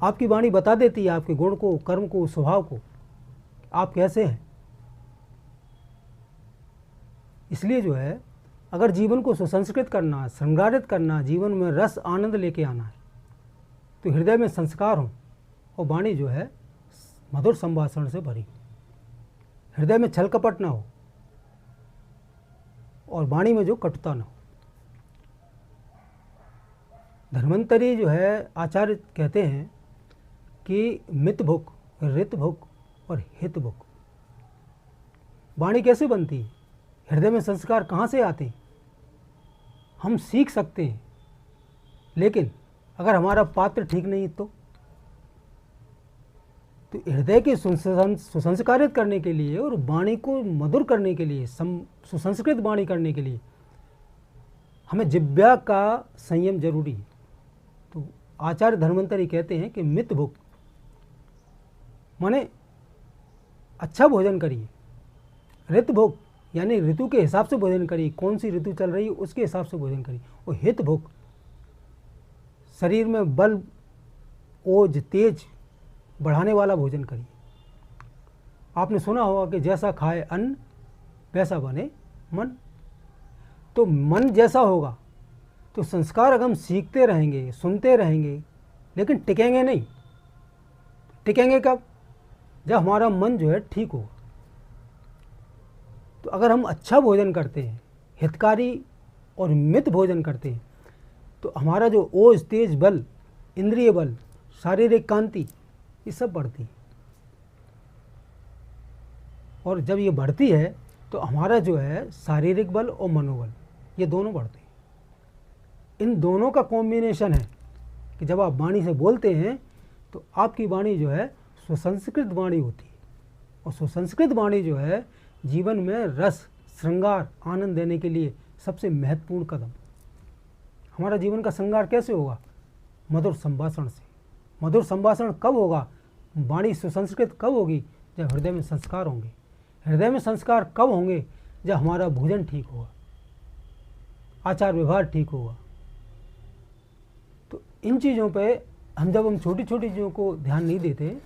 आपकी वाणी बता देती है आपके गुण को, कर्म को, स्वभाव को, आप कैसे हैं। इसलिए जो है, अगर जीवन को सुसंस्कृत करना, श्रृंगारित करना, जीवन में रस आनंद लेके आना है, तो हृदय में संस्कार हो और वाणी जो है मधुर संभाषण से भरी, हृदय में छल कपट ना हो और वाणी में जो कटुता ना हो। धन्वंतरी जो है आचार्य कहते हैं कि मित भुक, ऋत भुक और हित भुक। वाणी कैसे बनती है, हृदय में संस्कार कहाँ से आते हैं, हम सीख सकते हैं, लेकिन अगर हमारा पात्र ठीक नहीं तो हृदय के सुसंस्कारित करने के लिए और वाणी को मधुर करने के लिए, सुसंस्कृत वाणी करने के लिए हमें जिह्वा का संयम जरूरी है। तो आचार्य धन्वंतरी कहते हैं कि मित भुक माने अच्छा भोजन करिए, ऋत भुक यानी ऋतु के हिसाब से भोजन करिए, कौन सी ऋतु चल रही है उसके हिसाब से भोजन करिए, और हित भुक शरीर में बल, ओज, तेज बढ़ाने वाला भोजन करिए। आपने सुना होगा कि जैसा खाए अन्न वैसा बने मन। तो मन जैसा होगा तो संस्कार अगर हम सीखते रहेंगे, सुनते रहेंगे, लेकिन टिकेंगे नहीं। टिकेंगे कब, जब हमारा मन जो है ठीक हो। तो अगर हम अच्छा भोजन करते हैं, हितकारी और मित भोजन करते हैं, तो हमारा जो ओज, तेज, बल, इंद्रिय बल, शारीरिक कांति, ये सब बढ़ती है। और जब ये बढ़ती है तो हमारा जो है शारीरिक बल और मनोबल, ये दोनों बढ़ते हैं। इन दोनों का कॉम्बिनेशन है कि जब आप वाणी से बोलते हैं तो आपकी वाणी जो है सुसंस्कृत वाणी होती है। और सुसंस्कृत वाणी जो है जीवन में रस, श्रृंगार, आनंद देने के लिए सबसे महत्वपूर्ण कदम। हमारा जीवन का श्रृंगार कैसे होगा, मधुर संभाषण से। मधुर संभाषण कब होगा, वाणी सुसंस्कृत कब होगी, जब हृदय में संस्कार होंगे। हृदय में संस्कार कब होंगे, जब हमारा भोजन ठीक होगा, आचार व्यवहार ठीक होगा। तो इन चीज़ों पे हम जब छोटी छोटी चीज़ों को ध्यान नहीं देते